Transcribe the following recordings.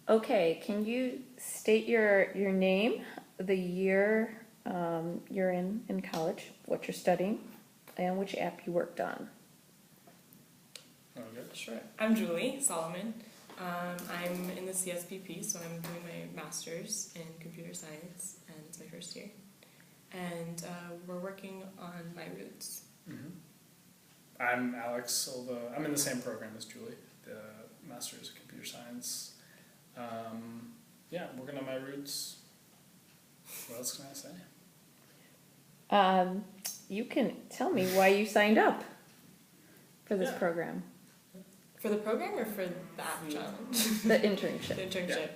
Okay, can you state your name, the year you're in college, what you're studying, and which app you worked on? Okay. Sure. I'm Julie Soliman. I'm in the CSPP, so I'm doing my master's in computer science, and it's my first year. And we're working on my roots. Mm-hmm. I'm Alex Silva. I'm in the same program as Julie, the master's in computer science. Yeah, working on my roots. What else can I say? You can tell me why you signed up for this Yeah. program, For the program or for the app challenge? the internship. The internship.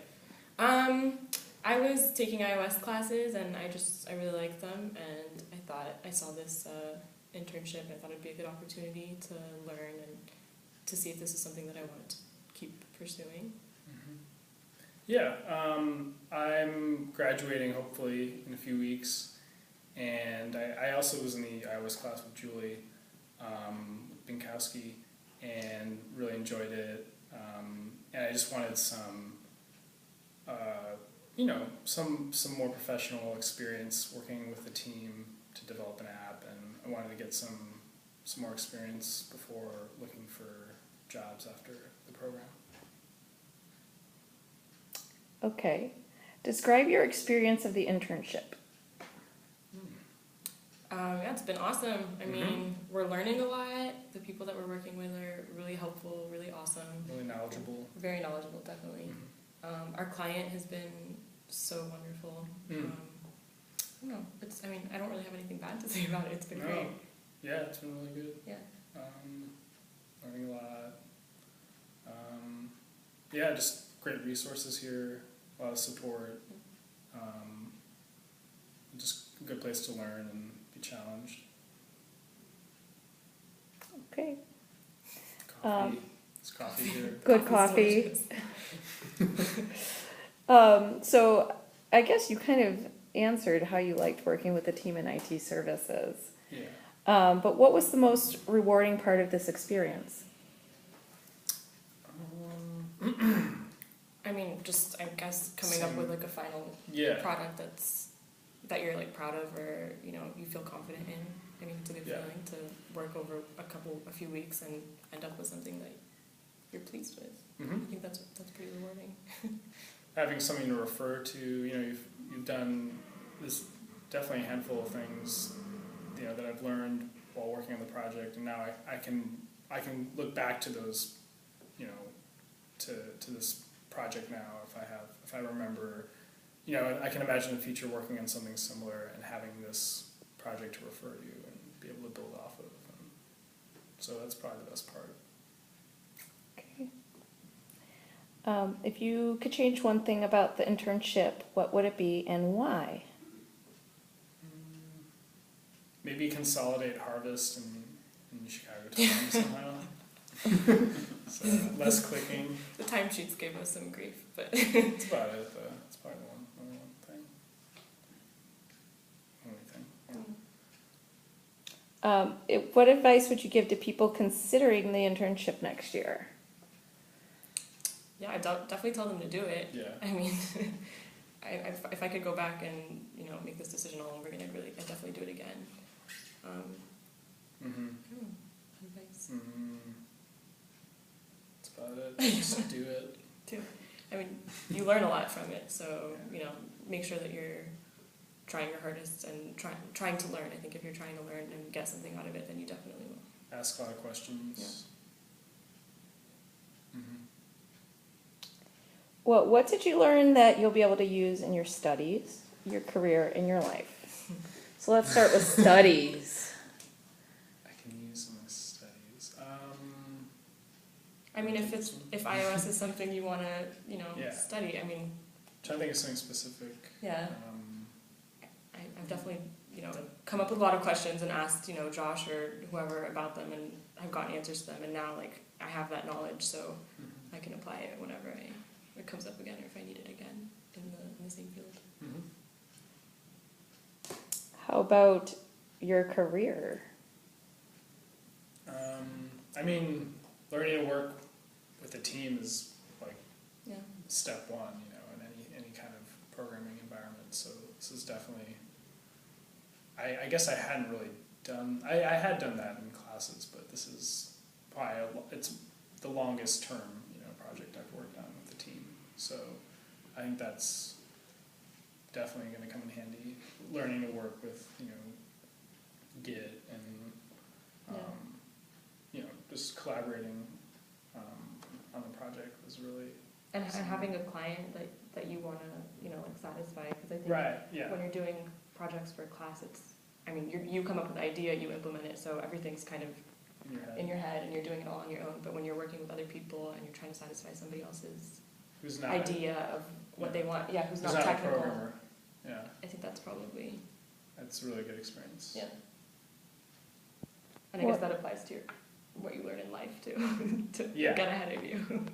I was taking iOS classes, and I really liked them, and I saw this internship, and I thought it'd be a good opportunity to learn and to see if this is something that I wanted to keep pursuing. Mm-hmm. Yeah, I'm graduating hopefully in a few weeks, and I also was in the iOS class with Julie Binkowski, and really enjoyed it. And I just wanted some more professional experience working with the team to develop an app, and I wanted to get some more experience before looking for jobs after the program. Okay. Describe your experience of the internship. Yeah, it's been awesome. I Mm-hmm. mean, we're learning a lot. The people that we're working with are really helpful, really awesome. Really knowledgeable. Very knowledgeable, definitely. Mm-hmm. Our client has been so wonderful. Mm. I don't know. I don't really have anything bad to say about it. It's been No. great. Yeah, it's been really good. Yeah. Learning a lot. Yeah, just great resources here, a lot of support. Just a good place to learn and be challenged. Okay. Coffee. There's coffee here. Good Coffee's coffee. So I guess you kind of answered how you liked working with the team in IT services. Yeah. But what was the most rewarding part of this experience? I mean, just I guess coming up with like a final Yeah. product that you're like proud of, or you feel confident in. I mean, it's a good Yeah. feeling to work over a few weeks and end up with something that you're pleased with. Mm-hmm. I think that's pretty rewarding. Having something to refer to, you've done this, definitely a handful of things, that I've learned while working on the project, and now I can look back to those, to this project now if I remember, I can imagine in the future working on something similar and having this project to refer to and be able to build off of. And so that's probably the best part. Okay. If you could change one thing about the internship, what would it be and why? Maybe consolidate Harvest in Chicago time somehow. So less clicking. The timesheets gave us some grief, but That's about it, though. It's probably only one thing. Only thing. What advice would you give to people considering the internship next year? yeah, I definitely tell them to do it. Yeah. I mean, if I could go back and make this decision all over again, I'd definitely do it again. Mm-hmm. I don't know, advice. Mm-hmm. That's about it. Just do it. I mean, you learn a lot from it, so make sure that you're trying your hardest and trying to learn. I think if you're trying to learn and get something out of it, then you definitely will. Ask a lot of questions. Yeah. Mm-hmm. Well, what did you learn that you'll be able to use in your studies, your career, and your life? So let's start with studies. I can use in my studies. I mean, if iOS is something you want to Yeah. study, I mean, Trying to think of something specific. yeah. I've definitely, come up with a lot of questions and asked, Josh or whoever about them, and I've gotten answers to them, and now, I have that knowledge, so Mm-hmm. I can apply it whenever it comes up again, or if I need it again in the same field. Mm-hmm. How about your career? I mean, learning to work with a team is Yeah. step one, in any kind of programming environment. So this is definitely, I guess I hadn't really done, I had done that in classes, but this is probably, it's the longest term, project I've worked on with the team. So I think that's definitely going to come in handy, learning to work with, Git and, just collaborating on the project was really... And having a client that you want to, satisfy, because I think right, yeah. when you're doing projects for a class, you come up with the idea, you implement it, so everything's kind of in your head and you're doing it all on your own. But when you're working with other people and you're trying to satisfy somebody else's idea of what they want, who's not technical, a programmer. Yeah, I think that's probably... That's a really good experience. Yeah. And I guess that applies to what you learn in life too, to get ahead of you.